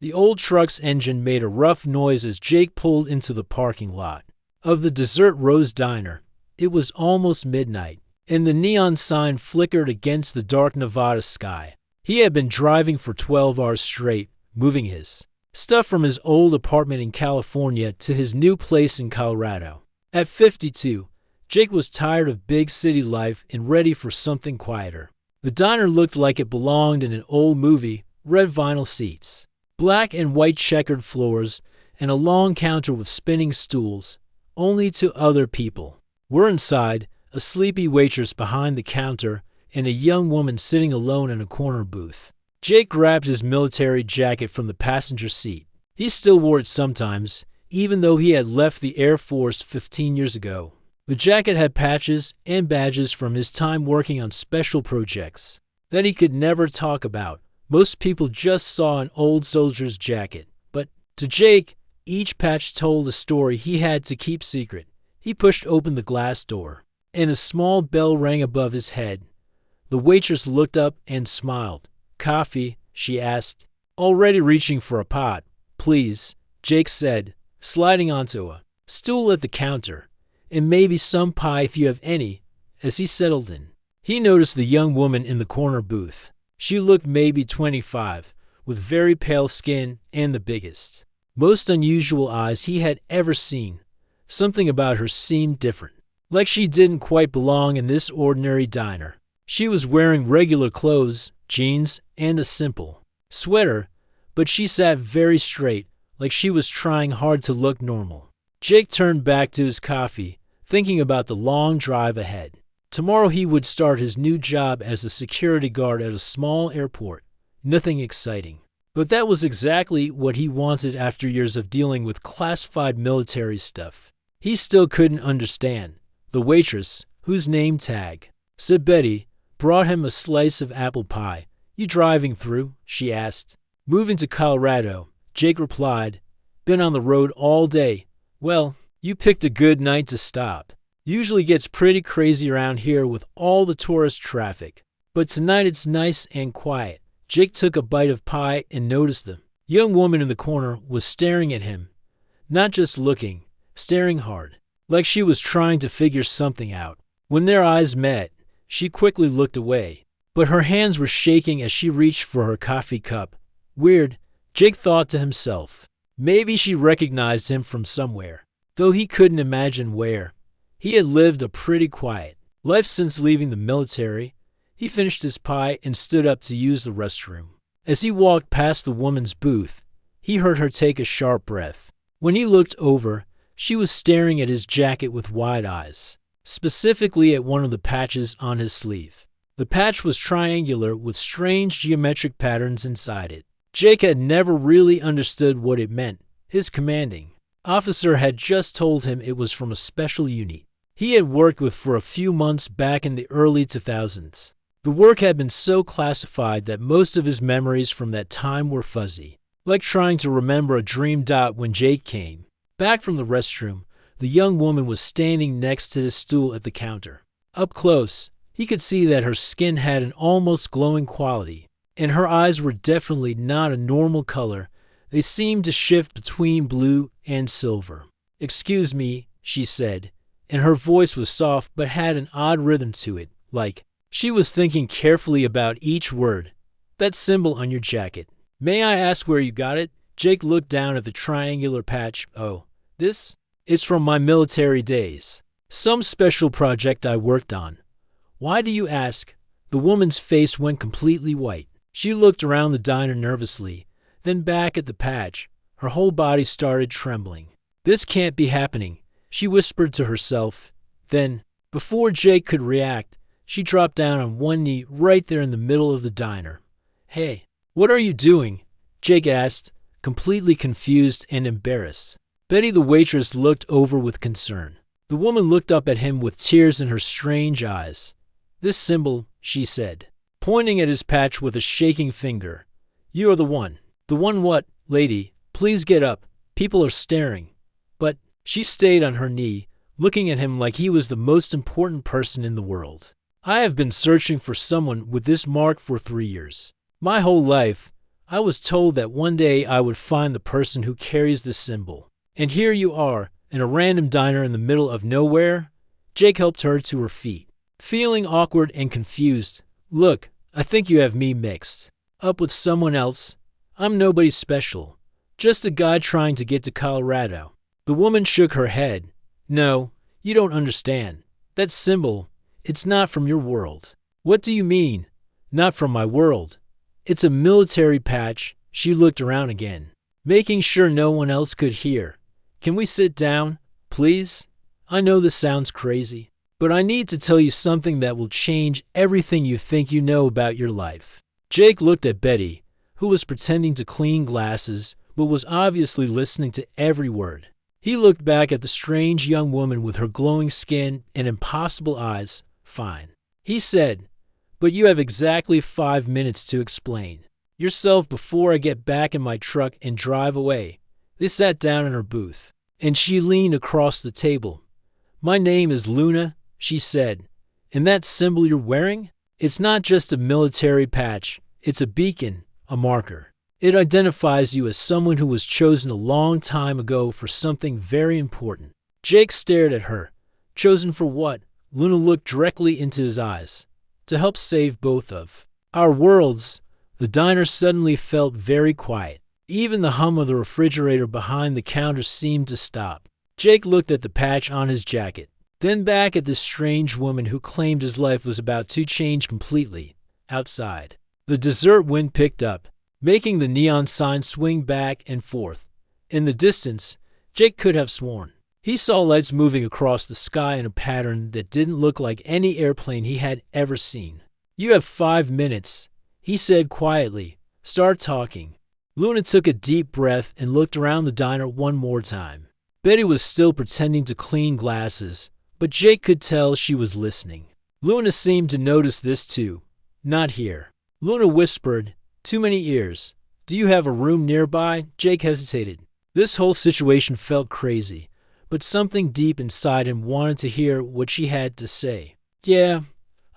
The old truck's engine made a rough noise as Jake pulled into the parking lot of the Desert Rose Diner. It was almost midnight, and the neon sign flickered against the dark Nevada sky. He had been driving for 12 hours straight, moving his stuff from his old apartment in California to his new place in Colorado. At 52, Jake was tired of big city life and ready for something quieter. The diner looked like it belonged in an old movie, red vinyl seats, black and white checkered floors, and a long counter with spinning stools. Only two other people were inside, a sleepy waitress behind the counter and a young woman sitting alone in a corner booth. Jake grabbed his military jacket from the passenger seat. He still wore it sometimes, even though he had left the Air Force 15 years ago. The jacket had patches and badges from his time working on special projects that he could never talk about. Most people just saw an old soldier's jacket, but to Jake, each patch told a story he had to keep secret. He pushed open the glass door, and a small bell rang above his head. The waitress looked up and smiled. "Coffee?" she asked. "Already reaching for a pot, please," Jake said, sliding onto a stool at the counter. "And maybe some pie if you have any." As he settled in, he noticed the young woman in the corner booth. She looked maybe 25, with very pale skin and the biggest, most unusual eyes he had ever seen. Something about her seemed different, like she didn't quite belong in this ordinary diner. She was wearing regular clothes, jeans, and a simple sweater, but she sat very straight, like she was trying hard to look normal. Jake turned back to his coffee, thinking about the long drive ahead. Tomorrow he would start his new job as a security guard at a small airport. Nothing exciting, but that was exactly what he wanted after years of dealing with classified military stuff. He still couldn't understand. The waitress, whose name tag said Betty, brought him a slice of apple pie. "You driving through?" she asked. "Moving to Colorado," Jake replied. "Been on the road all day." "Well, you picked a good night to stop. Usually gets pretty crazy around here with all the tourist traffic. But tonight it's nice and quiet." Jake took a bite of pie and noticed the young woman in the corner was staring at him. Not just looking, staring hard, like she was trying to figure something out. When their eyes met, she quickly looked away, but her hands were shaking as she reached for her coffee cup. Weird, Jake thought to himself. Maybe she recognized him from somewhere, though he couldn't imagine where. He had lived a pretty quiet life since leaving the military. He finished his pie and stood up to use the restroom. As he walked past the woman's booth, he heard her take a sharp breath. When he looked over, she was staring at his jacket with wide eyes, specifically at one of the patches on his sleeve. The patch was triangular with strange geometric patterns inside it. Jake had never really understood what it meant. His commanding officer had just told him it was from a special unit he had worked with for a few months back in the early 2000s. The work had been so classified that most of his memories from that time were fuzzy, like trying to remember a dream dot. When Jake came back from the restroom, the young woman was standing next to his stool at the counter. Up close, he could see that her skin had an almost glowing quality, and her eyes were definitely not a normal color. They seemed to shift between blue and silver. "Excuse me," she said, and her voice was soft but had an odd rhythm to it, like she was thinking carefully about each word. "That symbol on your jacket. May I ask where you got it?" Jake looked down at the triangular patch. "Oh, this? It's from my military days. Some special project I worked on." "Why do you ask?" The woman's face went completely white. She looked around the diner nervously, then back at the patch. Her whole body started trembling. "This can't be happening," she whispered to herself. Then, before Jake could react, she dropped down on one knee right there in the middle of the diner. "Hey, what are you doing?" Jake asked, completely confused and embarrassed. Betty the waitress looked over with concern. The woman looked up at him with tears in her strange eyes. "This symbol," she said, pointing at his patch with a shaking finger. "You are the one." "The one what, lady? Please get up. People are staring." But she stayed on her knee, looking at him like he was the most important person in the world. "I have been searching for someone with this mark for 3 years. My whole life. I was told that one day I would find the person who carries this symbol. And here you are, in a random diner in the middle of nowhere." Jake helped her to her feet. Feeling awkward and confused, "Look, I think you have me mixed up with someone else. I'm nobody special. Just a guy trying to get to Colorado." The woman shook her head. "No, you don't understand. That symbol, it's not from your world." "What do you mean, not from my world?" "It's a military patch." She looked around again, making sure no one else could hear. "Can we sit down, please? I know this sounds crazy, but I need to tell you something that will change everything you think you know about your life." Jake looked at Betty, who was pretending to clean glasses, but was obviously listening to every word. He looked back at the strange young woman with her glowing skin and impossible eyes. "Fine," he said, "but you have exactly 5 minutes to explain yourself before I get back in my truck and drive away." They sat down in her booth, and she leaned across the table. "My name is Luna," she said. "And that symbol you're wearing? It's not just a military patch. It's a beacon, a marker. It identifies you as someone who was chosen a long time ago for something very important." Jake stared at her. "Chosen for what?" Luna looked directly into his eyes. "To help save both of our worlds." The diner suddenly felt very quiet. Even the hum of the refrigerator behind the counter seemed to stop. Jake looked at the patch on his jacket, then back at this strange woman who claimed his life was about to change completely. Outside, the dessert wind picked up, making the neon sign swing back and forth. In the distance, Jake could have sworn he saw lights moving across the sky in a pattern that didn't look like any airplane he had ever seen. "You have 5 minutes," he said quietly. "Start talking." Luna took a deep breath and looked around the diner one more time. Betty was still pretending to clean glasses, but Jake could tell she was listening. Luna seemed to notice this too. "Not here." Luna whispered, "Too many ears. Do you have a room nearby?" Jake hesitated. This whole situation felt crazy, but something deep inside him wanted to hear what she had to say. "Yeah,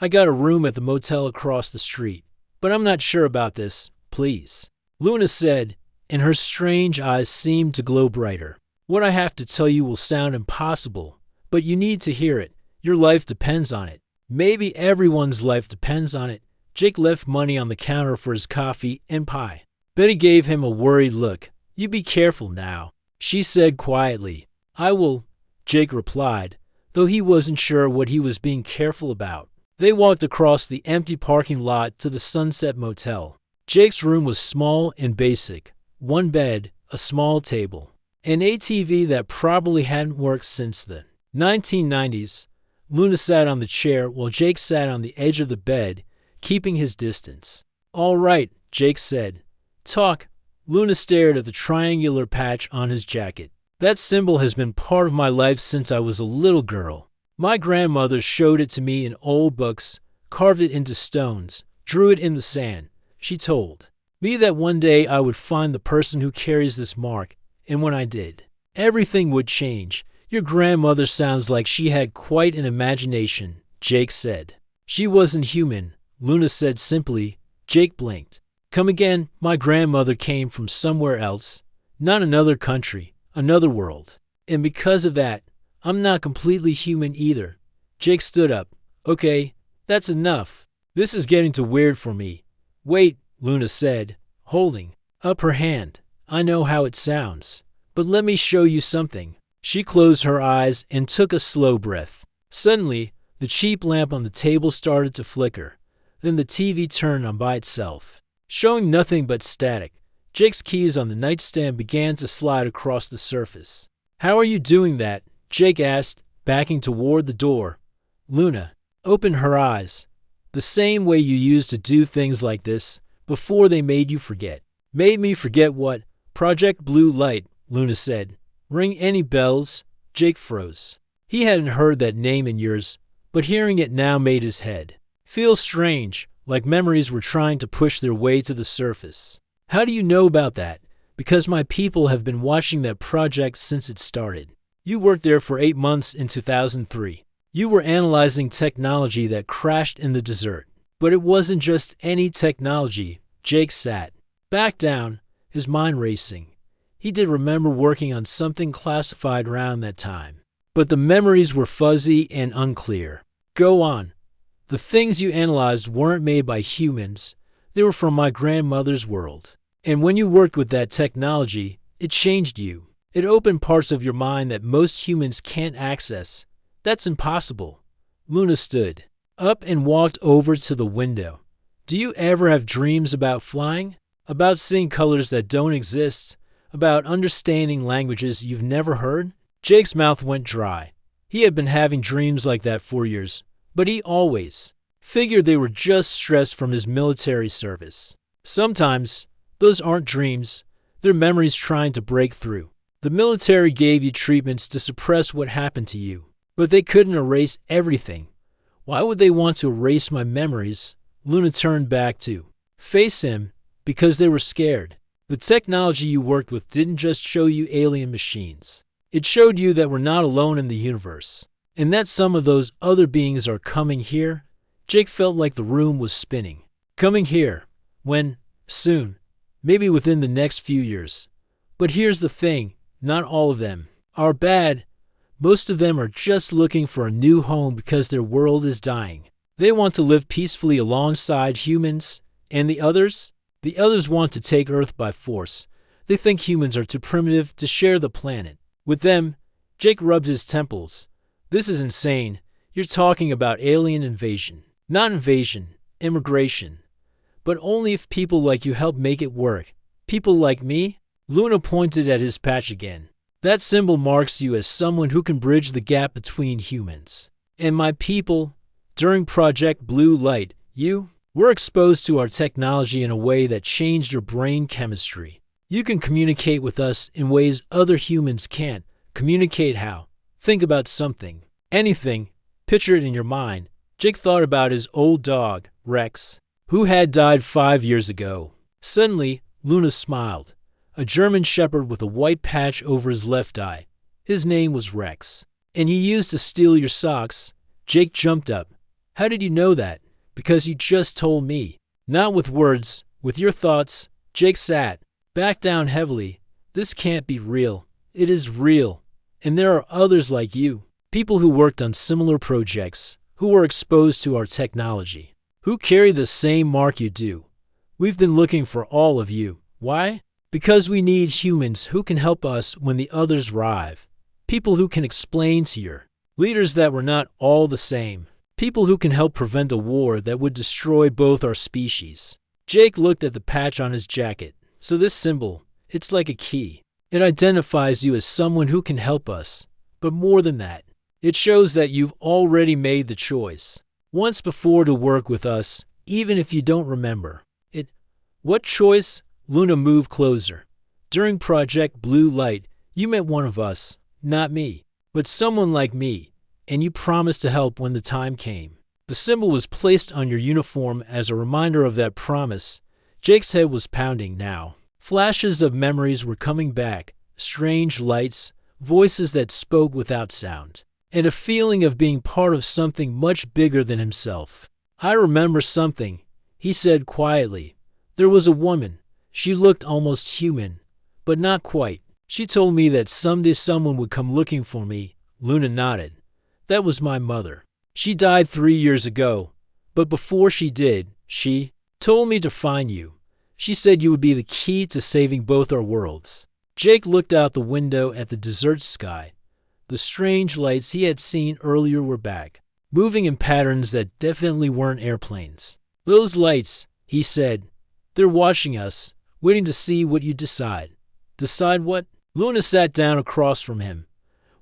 I got a room at the motel across the street, but I'm not sure about this, please," Luna said, and her strange eyes seemed to glow brighter. "What I have to tell you will sound impossible, but you need to hear it. Your life depends on it. Maybe everyone's life depends on it." Jake left money on the counter for his coffee and pie. Betty gave him a worried look. "You be careful now," she said quietly. "I will," Jake replied, though he wasn't sure what he was being careful about. They walked across the empty parking lot to the Sunset Motel. Jake's room was small and basic. One bed, a small table, an ATV that probably hadn't worked since the 1990s. Luna sat on the chair while Jake sat on the edge of the bed, keeping his distance. "All right," Jake said. "Talk." Luna stared at the triangular patch on his jacket. "That symbol has been part of my life since I was a little girl. My grandmother showed it to me in old books, carved it into stones, drew it in the sand. She told me that one day I would find the person who carries this mark, and when I did, everything would change." "Your grandmother sounds like she had quite an imagination," Jake said. "She wasn't human," Luna said simply. Jake blinked. "Come again?" "My grandmother came from somewhere else, not another country, another world. And because of that, I'm not completely human either." Jake stood up. "Okay, that's enough. This is getting too weird for me." "Wait," Luna said, holding up her hand. "I know how it sounds, but let me show you something." She closed her eyes and took a slow breath. Suddenly, the cheap lamp on the table started to flicker. Then the TV turned on by itself, showing nothing but static. Jake's keys on the nightstand began to slide across the surface. "How are you doing that?" Jake asked, backing toward the door. Luna opened her eyes. "The same way you used to do things like this, before they made you forget." "Made me forget what?" "Project Blue Light," Luna said. "Ring any bells?" Jake froze. He hadn't heard that name in years, but hearing it now made his head feel strange, like memories were trying to push their way to the surface. "How do you know about that?" "Because my people have been watching that project since it started. You worked there for 8 months in 2003. You were analyzing technology that crashed in the desert. But it wasn't just any technology." Jake sat Back down, his mind racing. He did remember working on something classified around that time. But the memories were fuzzy and unclear. Go on. The things you analyzed weren't made by humans. They were from my grandmother's world. And when you worked with that technology, it changed you. It opened parts of your mind that most humans can't access. That's impossible. Luna stood up and walked over to the window. Do you ever have dreams about flying? About seeing colors that don't exist? About understanding languages you've never heard? Jake's mouth went dry. He had been having dreams like that for years, but he always figured they were just stress from his military service. Sometimes, those aren't dreams. They're memories trying to break through. The military gave you treatments to suppress what happened to you, but they couldn't erase everything. Why would they want to erase my memories? Luna turned back to face him because they were scared. The technology you worked with didn't just show you alien machines. It showed you that we're not alone in the universe, and that some of those other beings are coming here. Jake felt like the room was spinning. Coming here. When? Soon. Maybe within the next few years. But here's the thing, not all of them are bad. Most of them are just looking for a new home because their world is dying. They want to live peacefully alongside humans. And the others? The others want to take Earth by force. They think humans are too primitive to share the planet with them. Jake rubbed his temples. This is insane. You're talking about alien invasion. Not invasion, immigration. But only if people like you help make it work. People like me? Luna pointed at his patch again. That symbol marks you as someone who can bridge the gap between humans and my people. During Project Blue Light, you were exposed to our technology in a way that changed your brain chemistry. You can communicate with us in ways other humans can't. Communicate how? Think about something. Anything. Picture it in your mind. Jake thought about his old dog, Rex, who had died 5 years ago. Suddenly, Luna smiled. A German shepherd with a white patch over his left eye. His name was Rex. And he used to steal your socks. Jake jumped up. How did you know that? Because you just told me. Not with words, with your thoughts. Jake sat back down heavily. This can't be real. It is real. And there are others like you. People who worked on similar projects, who were exposed to our technology, who carry the same mark you do. We've been looking for all of you. Why? Because we need humans who can help us when the others arrive. People who can explain to your leaders that we're not all the same. People who can help prevent a war that would destroy both our species. Jake looked at the patch on his jacket. So this symbol, it's like a key. It identifies you as someone who can help us. But more than that, it shows that you've already made the choice once before to work with us, even if you don't remember it. What choice? Luna moved closer. During Project Blue Light, you met one of us, not me, but someone like me, and you promised to help when the time came. The symbol was placed on your uniform as a reminder of that promise. Jake's head was pounding now. Flashes of memories were coming back, strange lights, voices that spoke without sound, and a feeling of being part of something much bigger than himself. I remember something, he said quietly. There was a woman. She looked almost human, but not quite. She told me that someday someone would come looking for me. Luna nodded. That was my mother. She died 3 years ago, but before she did, she told me to find you. She said you would be the key to saving both our worlds. Jake looked out the window at the desert sky. The strange lights he had seen earlier were back, moving in patterns that definitely weren't airplanes. Those lights, he said, they're watching us, waiting to see what you decide. Decide what? Luna sat down across from him.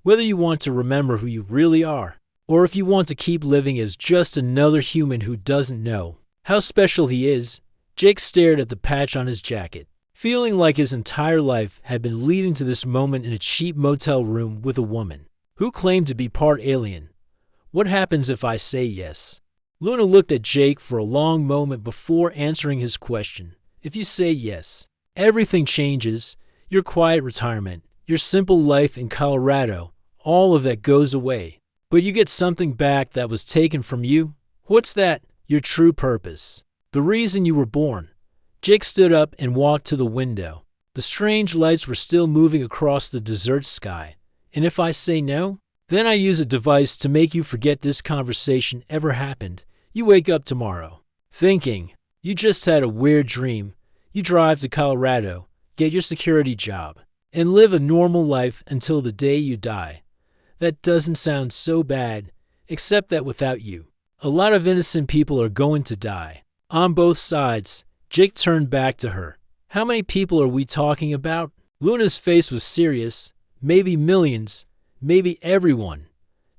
Whether you want to remember who you really are, or if you want to keep living as just another human who doesn't know how special he is. Jake stared at the patch on his jacket, feeling like his entire life had been leading to this moment in a cheap motel room with a woman who claimed to be part alien. What happens if I say yes? Luna looked at Jake for a long moment before answering his question. If you say yes, everything changes. Your quiet retirement, your simple life in Colorado, all of that goes away. But you get something back that was taken from you. What's that? Your true purpose. The reason you were born. Jake stood up and walked to the window. The strange lights were still moving across the desert sky. And if I say no, then I use a device to make you forget this conversation ever happened. You wake up tomorrow, thinking you just had a weird dream. You drive to Colorado, get your security job, and live a normal life until the day you die. That doesn't sound so bad, except that without you, a lot of innocent people are going to die. On both sides. Jake turned back to her. How many people are we talking about? Luna's face was serious. Maybe millions. Maybe everyone.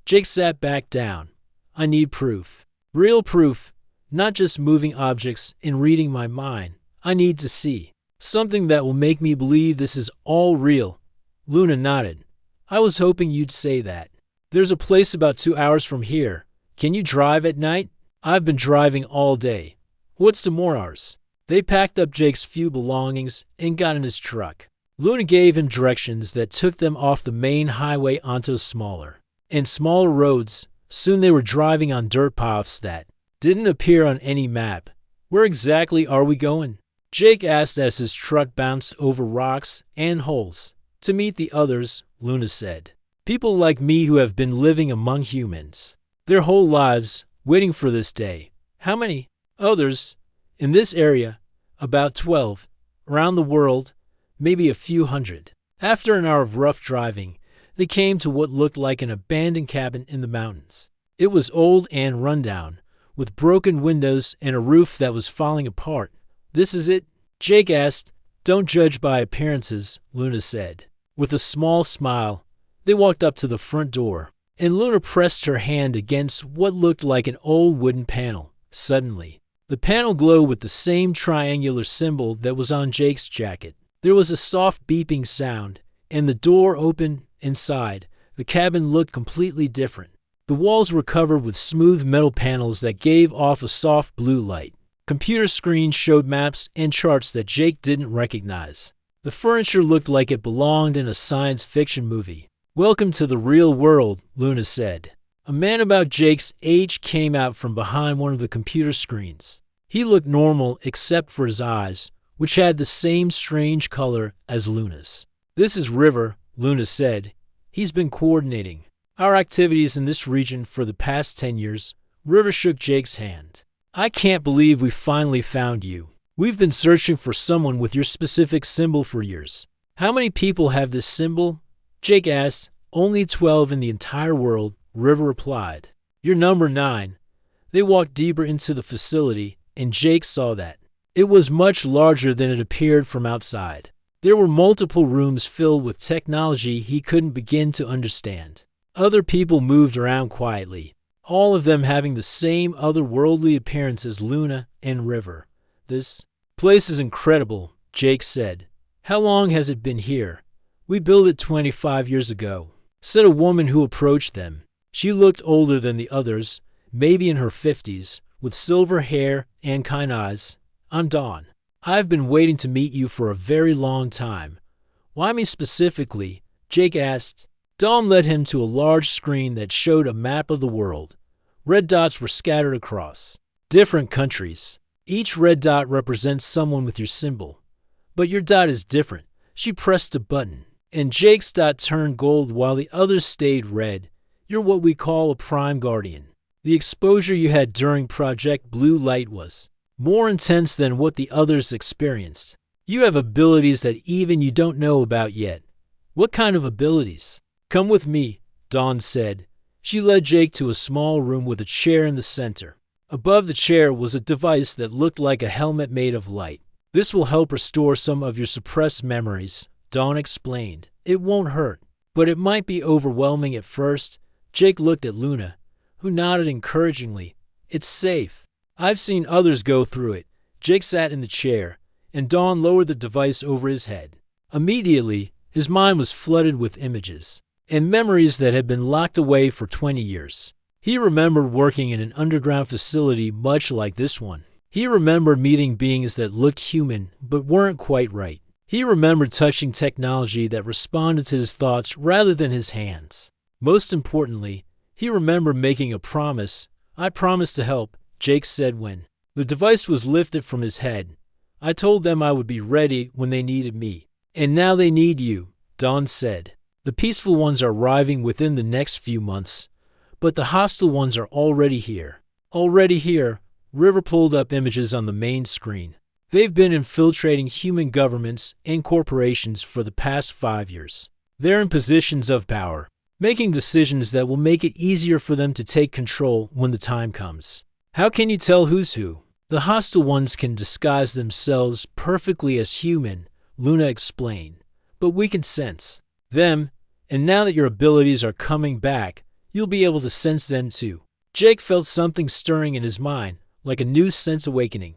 Jake sat back down. I need proof. Real proof. Not just moving objects and reading my mind. I need to see. Something that will make me believe this is all real. Luna nodded. I was hoping you'd say that. There's a place about 2 hours from here. Can you drive at night? I've been driving all day. What's 2 more hours? They packed up Jake's few belongings and got in his truck. Luna gave him directions that took them off the main highway onto smaller and smaller roads. Soon they were driving on dirt paths that didn't appear on any map. Where exactly are we going? Jake asked as his truck bounced over rocks and holes. To meet the others, Luna said. People like me who have been living among humans. Their whole lives, waiting for this day. How many? Others? In this area, about 12. Around the world, maybe a few hundred. After an hour of rough driving, they came to what looked like an abandoned cabin in the mountains. It was old and rundown, with broken windows and a roof that was falling apart. This is it? Jake asked. Don't judge by appearances, Luna said. With a small smile, they walked up to the front door, and Luna pressed her hand against what looked like an old wooden panel. Suddenly, the panel glowed with the same triangular symbol that was on Jake's jacket. There was a soft beeping sound, and the door opened. Inside, the cabin looked completely different. The walls were covered with smooth metal panels that gave off a soft blue light. Computer screens showed maps and charts that Jake didn't recognize. The furniture looked like it belonged in a science fiction movie. Welcome to the real world, Luna said. A man about Jake's age came out from behind one of the computer screens. He looked normal except for his eyes, which had the same strange color as Luna's. This is River, Luna said. He's been coordinating our activities in this region for the past 10 years. River shook Jake's hand. I can't believe we finally found you. We've been searching for someone with your specific symbol for years. How many people have this symbol? Jake asked. Only 12 in the entire world, River replied. You're number 9. They walked deeper into the facility, and Jake saw that it was much larger than it appeared from outside. There were multiple rooms filled with technology he couldn't begin to understand. Other people moved around quietly, all of them having the same otherworldly appearance as Luna and River. This place is incredible, Jake said. How long has it been here? We built it 25 years ago, said a woman who approached them. She looked older than the others, maybe in her 50s, with silver hair and kind eyes. I'm Dawn. I've been waiting to meet you for a very long time. Why me specifically? Jake asked. Dawn led him to a large screen that showed a map of the world. Red dots were scattered across different countries. Each red dot represents someone with your symbol. But your dot is different. She pressed a button, and Jake's dot turned gold while the others stayed red. You're what we call a prime guardian. The exposure you had during Project Blue Light was more intense than what the others experienced. You have abilities that even you don't know about yet. What kind of abilities? Come with me, Dawn said. She led Jake to a small room with a chair in the center. Above the chair was a device that looked like a helmet made of light. This will help restore some of your suppressed memories, Dawn explained. It won't hurt, but it might be overwhelming at first. Jake looked at Luna, who nodded encouragingly. It's safe. I've seen others go through it. Jake sat in the chair, and Dawn lowered the device over his head. Immediately, his mind was flooded with images and memories that had been locked away for 20 years. He remembered working in an underground facility much like this one. He remembered meeting beings that looked human but weren't quite right. He remembered touching technology that responded to his thoughts rather than his hands. Most importantly, he remembered making a promise. I promise to help, Jake said when the device was lifted from his head. I told them I would be ready when they needed me. And now they need you, Dawn said. The peaceful ones are arriving within the next few months, but the hostile ones are already here. Already here, River pulled up images on the main screen. They've been infiltrating human governments and corporations for the past 5 years. They're in positions of power, making decisions that will make it easier for them to take control when the time comes. How can you tell who's who? The hostile ones can disguise themselves perfectly as human, Luna explained, but we can sense them, and now that your abilities are coming back, you'll be able to sense them too. Jake felt something stirring in his mind, like a new sense awakening.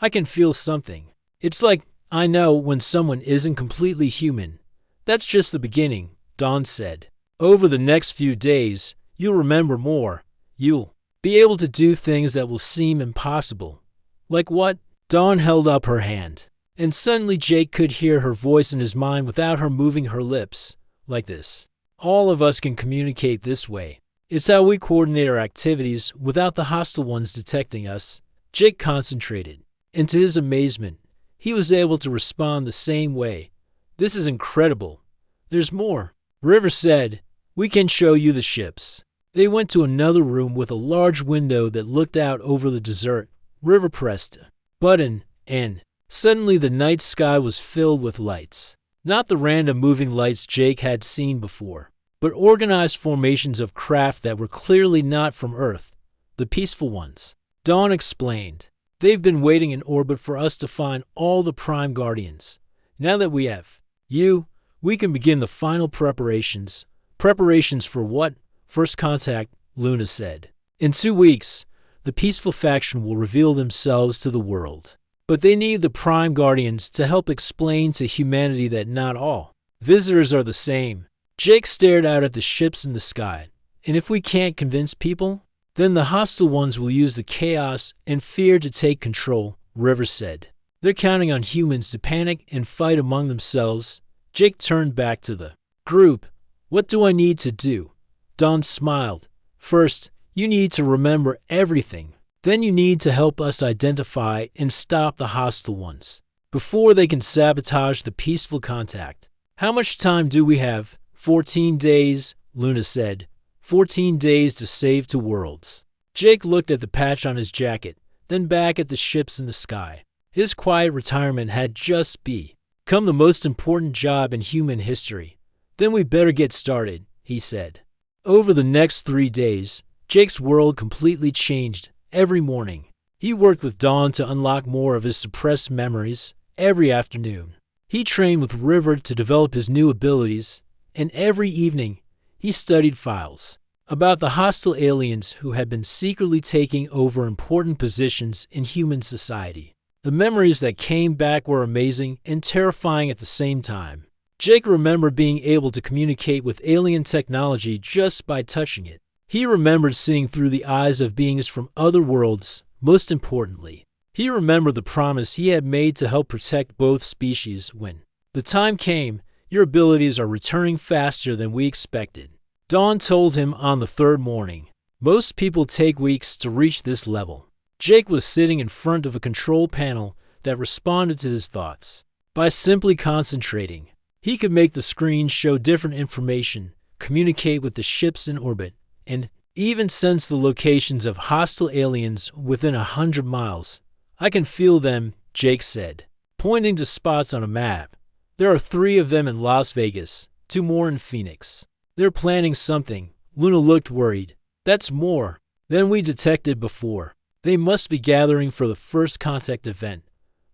I can feel something. It's like I know when someone isn't completely human. That's just the beginning, Dawn said. Over the next few days, you'll remember more. You'll be able to do things that will seem impossible. Like what? Dawn held up her hand, and suddenly Jake could hear her voice in his mind without her moving her lips. Like this. All of us can communicate this way. It's how we coordinate our activities without the hostile ones detecting us. Jake concentrated, and to his amazement, he was able to respond the same way. This is incredible. There's more. River said, we can show you the ships. They went to another room with a large window that looked out over the desert. River pressed a button, and suddenly the night sky was filled with lights. Not the random moving lights Jake had seen before, but organized formations of craft that were clearly not from Earth, the peaceful ones. Dawn explained, they've been waiting in orbit for us to find all the Prime Guardians. Now that we have you, we can begin the final preparations. Preparations for what? First contact, Luna said. In 2 weeks, the peaceful faction will reveal themselves to the world. But they need the Prime Guardians to help explain to humanity that not all visitors are the same. Jake stared out at the ships in the sky. And if we can't convince people, then the hostile ones will use the chaos and fear to take control, River said. They're counting on humans to panic and fight among themselves. Jake turned back to the group. What do I need to do? Dawn smiled. First, you need to remember everything. Then you need to help us identify and stop the hostile ones before they can sabotage the peaceful contact. How much time do we have? 14 days, Luna said. 14 days to save 2 worlds. Jake looked at the patch on his jacket, then back at the ships in the sky. His quiet retirement had just become the most important job in human history. Then we better get started, he said. Over the next 3 days, Jake's world completely changed. Every morning, he worked with Dawn to unlock more of his suppressed memories. Every afternoon, he trained with River to develop his new abilities, and every evening, he studied files about the hostile aliens who had been secretly taking over important positions in human society. The memories that came back were amazing and terrifying at the same time. Jake remembered being able to communicate with alien technology just by touching it. He remembered seeing through the eyes of beings from other worlds. Most importantly, he remembered the promise he had made to help protect both species when the time came. Your abilities are returning faster than we expected, Dawn told him on the 3rd morning. Most people take weeks to reach this level. Jake was sitting in front of a control panel that responded to his thoughts. By simply concentrating, he could make the screen show different information, communicate with the ships in orbit, and even sense the locations of hostile aliens within 100 miles. I can feel them, Jake said, pointing to spots on a map. There are 3 of them in Las Vegas, 2 more in Phoenix. They're planning something. Luna looked worried. That's more than we detected before. They must be gathering for the first contact event.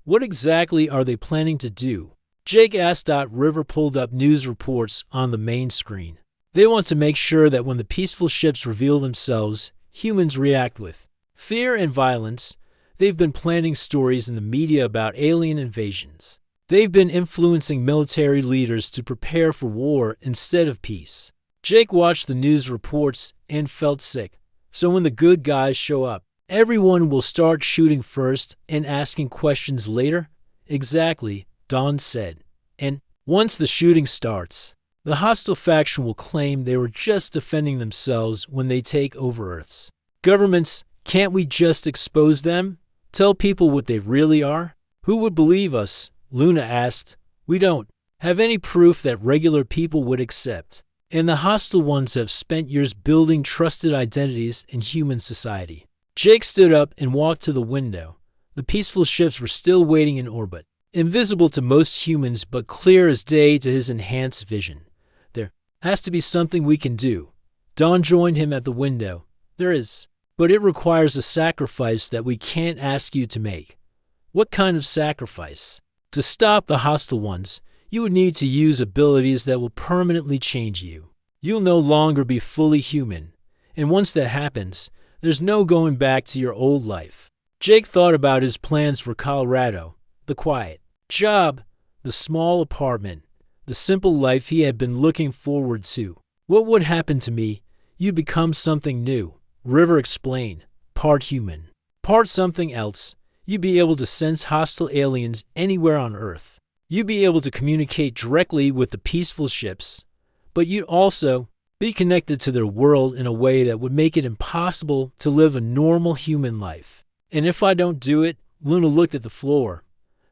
What exactly are they planning to do? Jake asked. River pulled up news reports on the main screen. They want to make sure that when the peaceful ships reveal themselves, humans react with fear and violence. They've been planting stories in the media about alien invasions. They've been influencing military leaders to prepare for war instead of peace. Jake watched the news reports and felt sick. So when the good guys show up, everyone will start shooting first and asking questions later? Exactly, Dawn said. And once the shooting starts, the hostile faction will claim they were just defending themselves when they take over Earth's governments. Can't we just expose them? Tell people what they really are? Who would believe us? Luna asked. We don't have any proof that regular people would accept. And the hostile ones have spent years building trusted identities in human society. Jake stood up and walked to the window. The peaceful ships were still waiting in orbit, invisible to most humans but clear as day to his enhanced vision. There has to be something we can do. Dawn joined him at the window. There is, but it requires a sacrifice that we can't ask you to make. What kind of sacrifice? To stop the hostile ones, you would need to use abilities that will permanently change you. You'll no longer be fully human, and once that happens, there's no going back to your old life. Jake thought about his plans for Colorado, the quiet job, the small apartment, the simple life he had been looking forward to. What would happen to me? You'd become something new, River explained, part human, part something else. You'd be able to sense hostile aliens anywhere on Earth. You'd be able to communicate directly with the peaceful ships, but you'd also be connected to their world in a way that would make it impossible to live a normal human life. And if I don't do it, Luna looked at the floor.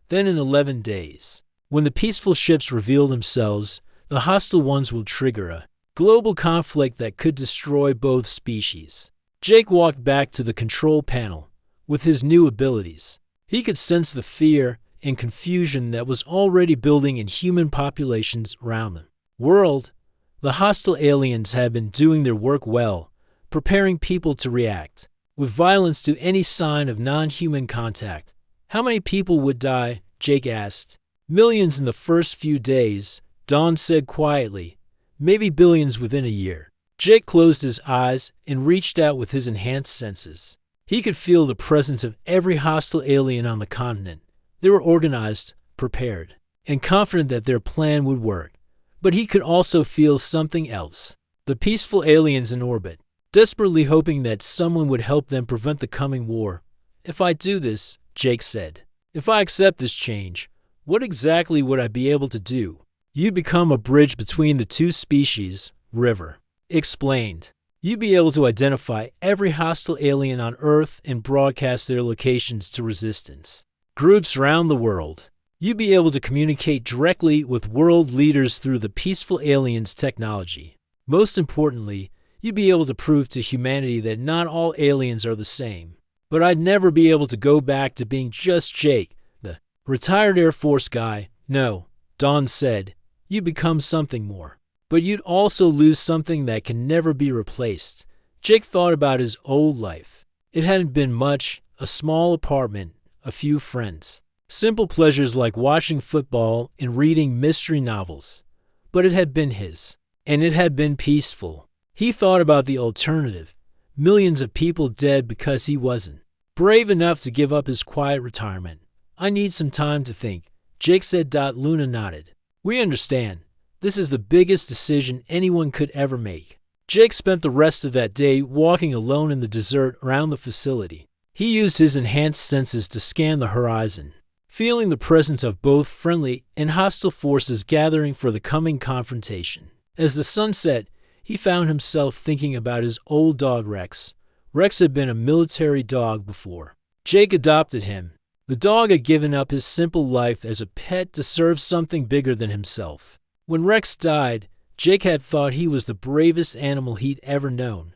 Then in 11 days, when the peaceful ships reveal themselves, the hostile ones will trigger a global conflict that could destroy both species. Jake walked back to the control panel. With his new abilities, he could sense the fear and confusion that was already building in human populations around them. World, the hostile aliens had been doing their work well, preparing people to react with violence to any sign of non-human contact. How many people would die? Jake asked. Millions in the first few days, Dawn said quietly. Maybe billions within a year. Jake closed his eyes and reached out with his enhanced senses. He could feel the presence of every hostile alien on the continent. They were organized, prepared, and confident that their plan would work. But he could also feel something else. The peaceful aliens in orbit, desperately hoping that someone would help them prevent the coming war. If I do this, Jake said, if I accept this change, what exactly would I be able to do? You'd become a bridge between the two species, River explained. You'd be able to identify every hostile alien on Earth and broadcast their locations to resistance groups around the world. You'd be able to communicate directly with world leaders through the peaceful aliens' technology. Most importantly, you'd be able to prove to humanity that not all aliens are the same. But I'd never be able to go back to being just Jake, the retired Air Force guy. No, Dawn said, you'd become something more. But you'd also lose something that can never be replaced. Jake thought about his old life. It hadn't been much, a small apartment, a few friends. Simple pleasures like watching football and reading mystery novels. But it had been his. And it had been peaceful. He thought about the alternative. Millions of people dead because he wasn't brave enough to give up his quiet retirement. I need some time to think, Jake said. Luna nodded. We understand. This is the biggest decision anyone could ever make. Jake spent the rest of that day walking alone in the desert around the facility. He used his enhanced senses to scan the horizon, feeling the presence of both friendly and hostile forces gathering for the coming confrontation. As the sun set, he found himself thinking about his old dog Rex. Rex had been a military dog before. Jake adopted him. The dog had given up his simple life as a pet to serve something bigger than himself. When Rex died, Jake had thought he was the bravest animal he'd ever known.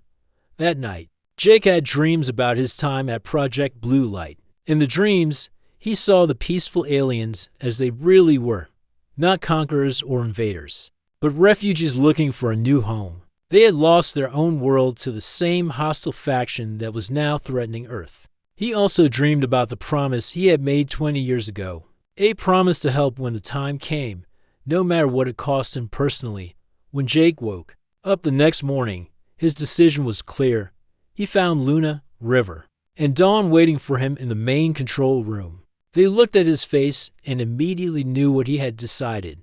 That night, Jake had dreams about his time at Project Blue Light. In the dreams, he saw the peaceful aliens as they really were, not conquerors or invaders, but refugees looking for a new home. They had lost their own world to the same hostile faction that was now threatening Earth. He also dreamed about the promise he had made 20 years ago, a promise to help when the time came, no matter what it cost him personally. When Jake woke up the next morning, his decision was clear. He found Luna, River, and Dawn waiting for him in the main control room. They looked at his face and immediately knew what he had decided.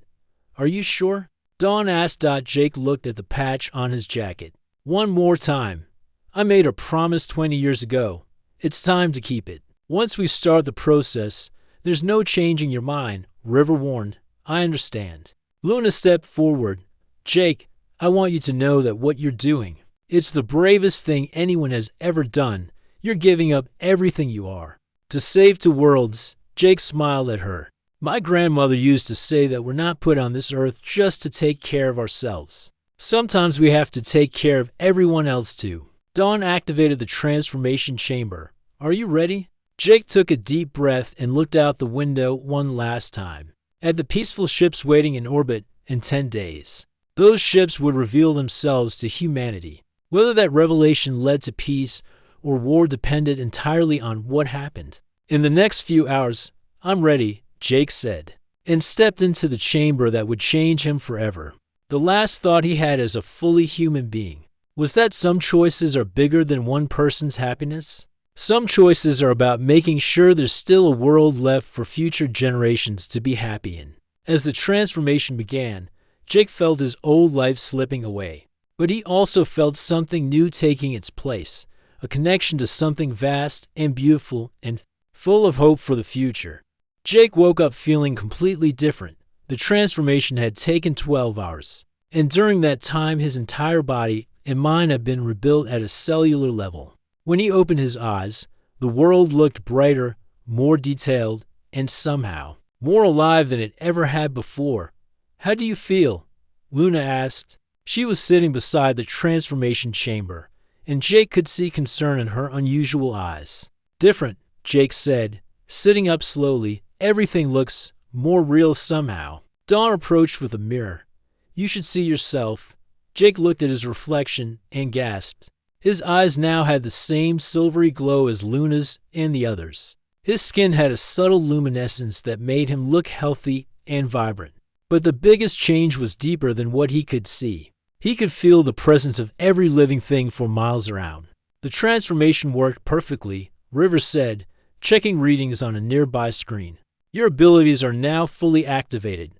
Are you sure? Dawn asked. Jake looked at the patch on his jacket. One more time. I made a promise 20 years ago. It's time to keep it. Once we start the process, there's no changing your mind, River warned. I understand. Luna stepped forward. Jake, I want you to know that what you're doing, it's the bravest thing anyone has ever done. You're giving up everything you are to save two worlds, Jake smiled at her. My grandmother used to say that we're not put on this earth just to take care of ourselves. Sometimes we have to take care of everyone else too. Dawn activated the transformation chamber. Are you ready? Jake took a deep breath and looked out the window one last time. At the peaceful ships waiting in orbit in 10 days. Those ships would reveal themselves to humanity. Whether that revelation led to peace or war depended entirely on what happened. In the next few hours, I'm ready, Jake said, and stepped into the chamber that would change him forever. The last thought he had as a fully human being was that some choices are bigger than one person's happiness. Some choices are about making sure there's still a world left for future generations to be happy in. As the transformation began, Jake felt his old life slipping away. But he also felt something new taking its place, a connection to something vast and beautiful and full of hope for the future. Jake woke up feeling completely different. The transformation had taken 12 hours, and during that time his entire body and mind had been rebuilt at a cellular level. When he opened his eyes, the world looked brighter, more detailed, and somehow more alive than it ever had before. How do you feel? Luna asked. She was sitting beside the transformation chamber, and Jake could see concern in her unusual eyes. Different, Jake said, sitting up slowly. Everything looks more real somehow. Dawn approached with a mirror. You should see yourself. Jake looked at his reflection and gasped. His eyes now had the same silvery glow as Luna's and the others. His skin had a subtle luminescence that made him look healthy and vibrant. But the biggest change was deeper than what he could see. He could feel the presence of every living thing for miles around. The transformation worked perfectly, Rivers said, checking readings on a nearby screen. Your abilities are now fully activated.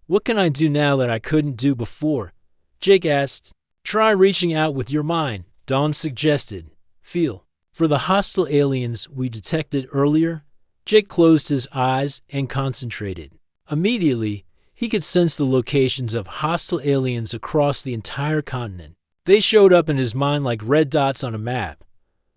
What can I do now that I couldn't do before? Jake asked. Try reaching out with your mind, Dawn suggested. Feel for the hostile aliens we detected earlier. Jake closed his eyes and concentrated. Immediately, he could sense the locations of hostile aliens across the entire continent. They showed up in his mind like red dots on a map.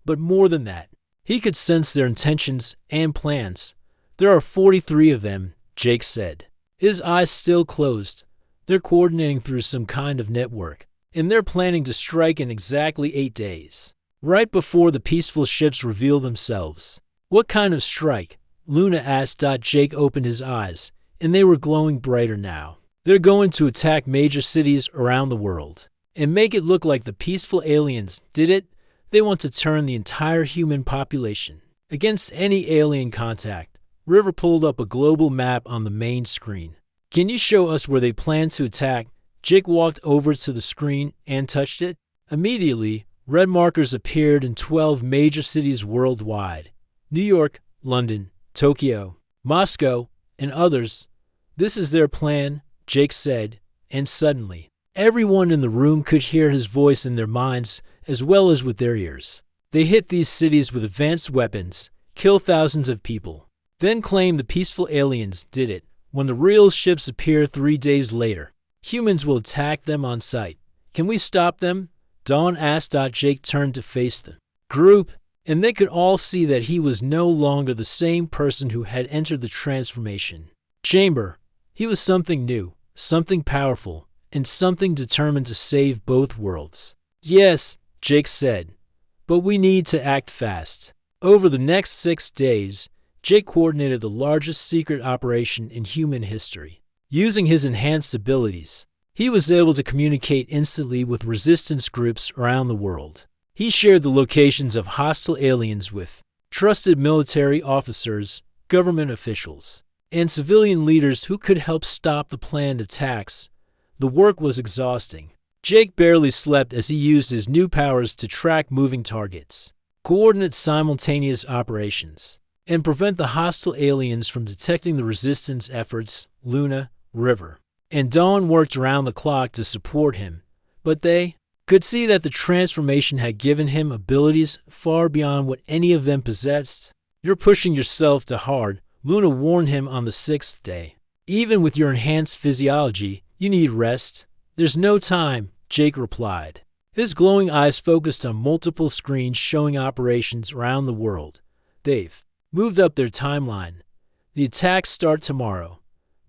But more than that, he could sense their intentions and plans. There are 43 of them, Jake said. His eyes still closed. They're coordinating through some kind of network, and they're planning to strike in exactly 8 days, right before the peaceful ships reveal themselves. What kind of strike? Luna asked. Jake opened his eyes, and they were glowing brighter now. They're going to attack major cities around the world and make it look like the peaceful aliens did it. They want to turn the entire human population against any alien contact. River pulled up a global map on the main screen. Can you show us where they plan to attack? Jake walked over to the screen and touched it. Immediately, red markers appeared in 12 major cities worldwide. New York, London, Tokyo, Moscow, and others. This is their plan, Jake said, and suddenly, everyone in the room could hear his voice in their minds as well as with their ears. They hit these cities with advanced weapons, kill thousands of people, then claim the peaceful aliens did it. When the real ships appear 3 days later, humans will attack them on sight. Can we stop them? Dawn asked. Jake turned to face the group, and they could all see that he was no longer the same person who had entered the transformation chamber. He was something new, something powerful, and something determined to save both worlds. Yes, Jake said, but we need to act fast. Over the next 6 days, Jake coordinated the largest secret operation in human history. Using his enhanced abilities, he was able to communicate instantly with resistance groups around the world. He shared the locations of hostile aliens with trusted military officers, government officials, and civilian leaders who could help stop the planned attacks. The work was exhausting. Jake barely slept as he used his new powers to track moving targets, coordinate simultaneous operations, and prevent the hostile aliens from detecting the resistance efforts. Luna, River, and Dawn worked around the clock to support him, but they could see that the transformation had given him abilities far beyond what any of them possessed. You're pushing yourself too hard, Luna warned him on the 6th day. Even with your enhanced physiology, you need rest. There's no time, Jake replied. His glowing eyes focused on multiple screens showing operations around the world. They've moved up their timeline. The attacks start tomorrow.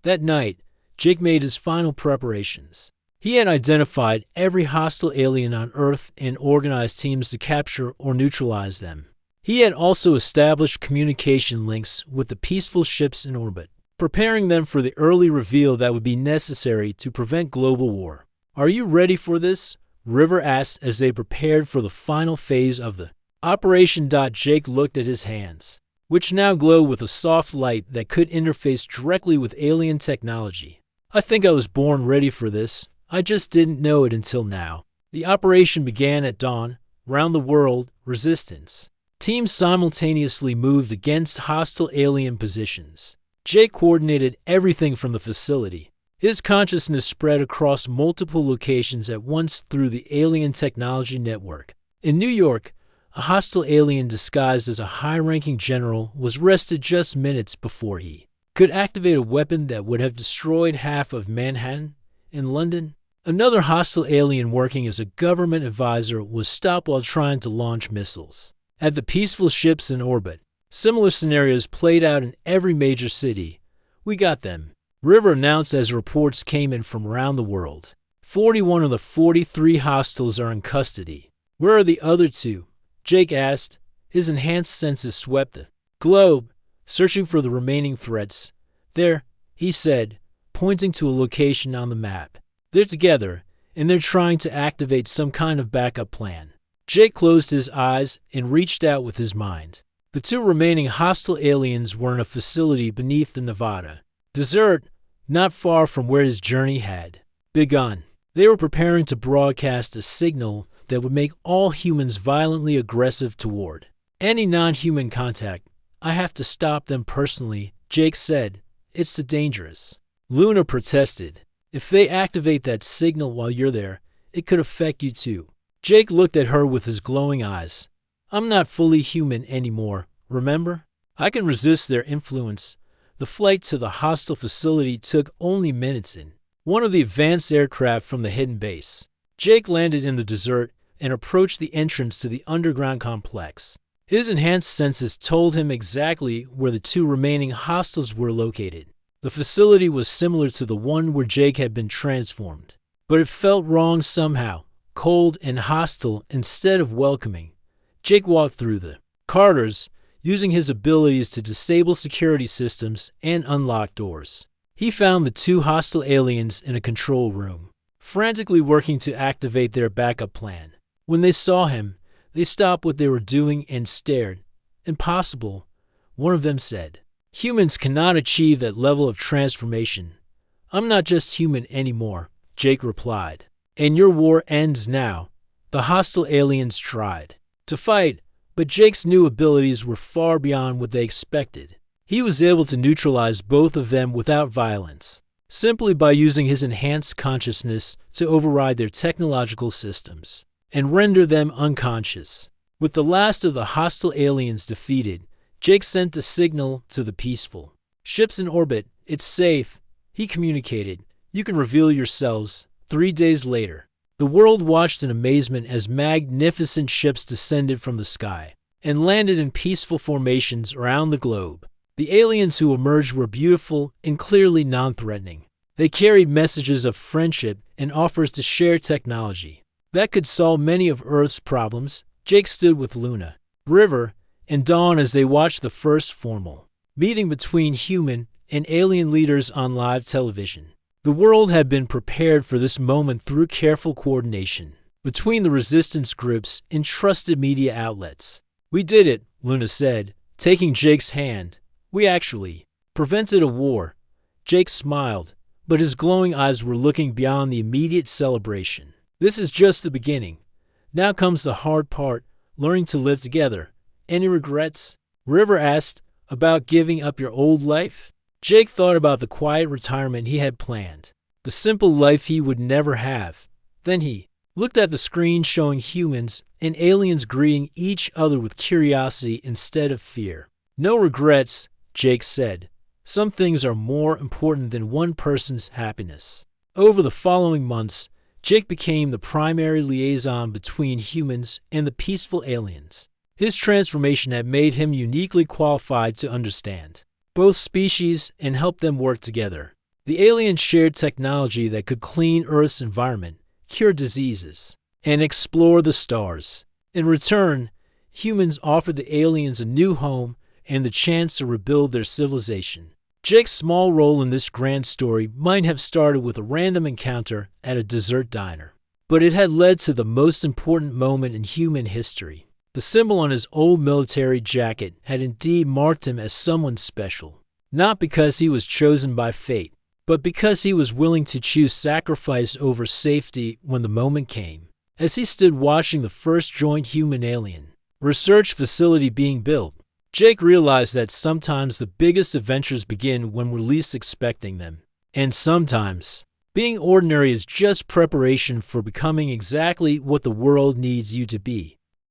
That night, Jake made his final preparations. He had identified every hostile alien on Earth and organized teams to capture or neutralize them. He had also established communication links with the peaceful ships in orbit, preparing them for the early reveal that would be necessary to prevent global war. "Are you ready for this?" River asked as they prepared for the final phase of the operation. Jake looked at his hands, which now glowed with a soft light that could interface directly with alien technology. "I think I was born ready for this. I just didn't know it until now." The operation began at dawn. Round the world, resistance teams simultaneously moved against hostile alien positions. Jake coordinated everything from the facility. His consciousness spread across multiple locations at once through the alien technology network. In New York, a hostile alien disguised as a high-ranking general was arrested just minutes before he could activate a weapon that would have destroyed half of Manhattan. In London, another hostile alien working as a government advisor was stopped while trying to launch missiles at the peaceful ships in orbit. Similar scenarios played out in every major city. "We got them," River announced as reports came in from around the world. 41 of the 43 hostiles are in custody. "Where are the other two?" Jake asked. His enhanced senses swept the globe, searching for the remaining threats. "There," he said, pointing to a location on the map. "They're together, and they're trying to activate some kind of backup plan." Jake closed his eyes and reached out with his mind. The two remaining hostile aliens were in a facility beneath the Nevada desert, not far from where his journey had begun. They were preparing to broadcast a signal that would make all humans violently aggressive toward any non-human contact. "I have to stop them personally," Jake said. "It's too dangerous." Luna protested. "If they activate that signal while you're there, it could affect you too." Jake looked at her with his glowing eyes. "I'm not fully human anymore, remember? I can resist their influence." The flight to the hostile facility took only minutes in one of the advanced aircraft from the hidden base. Jake landed in the desert and approached the entrance to the underground complex. His enhanced senses told him exactly where the two remaining hostiles were located. The facility was similar to the one where Jake had been transformed, but it felt wrong somehow, cold and hostile instead of welcoming. Jake walked through the corridors, using his abilities to disable security systems and unlock doors. He found the two hostile aliens in a control room, frantically working to activate their backup plan. When they saw him, they stopped what they were doing and stared. "Impossible," one of them said. "Humans cannot achieve that level of transformation." "I'm not just human anymore," Jake replied. "And your war ends now." The hostile aliens tried to fight, but Jake's new abilities were far beyond what they expected. He was able to neutralize both of them without violence, simply by using his enhanced consciousness to override their technological systems and render them unconscious. With the last of the hostile aliens defeated, Jake sent a signal to the peaceful ships in orbit. "It's safe," he communicated. "You can reveal yourselves." 3 days later, the world watched in amazement as magnificent ships descended from the sky and landed in peaceful formations around the globe. The aliens who emerged were beautiful and clearly non-threatening. They carried messages of friendship and offers to share technology that could solve many of Earth's problems. Jake stood with Luna, River, and Dawn as they watched the first formal meeting between human and alien leaders on live television. The world had been prepared for this moment through careful coordination between the resistance groups and trusted media outlets. "We did it," Luna said, taking Jake's hand. "We actually prevented a war." Jake smiled, but his glowing eyes were looking beyond the immediate celebration. "This is just the beginning. Now comes the hard part, learning to live together." "Any regrets?" River asked. "About giving up your old life?" Jake thought about the quiet retirement he had planned, the simple life he would never have. Then he looked at the screen showing humans and aliens greeting each other with curiosity instead of fear. "No regrets," Jake said. "Some things are more important than one person's happiness." Over the following months, Jake became the primary liaison between humans and the peaceful aliens. His transformation had made him uniquely qualified to understand both species and help them work together. The aliens shared technology that could clean Earth's environment, cure diseases, and explore the stars. In return, humans offered the aliens a new home and the chance to rebuild their civilization. Jake's small role in this grand story might have started with a random encounter at a dessert diner, but it had led to the most important moment in human history. The symbol on his old military jacket had indeed marked him as someone special, not because he was chosen by fate, but because he was willing to choose sacrifice over safety when the moment came. As he stood watching the first joint human-alien research facility being built, Jake realized that sometimes the biggest adventures begin when we're least expecting them. And sometimes, being ordinary is just preparation for becoming exactly what the world needs you to be.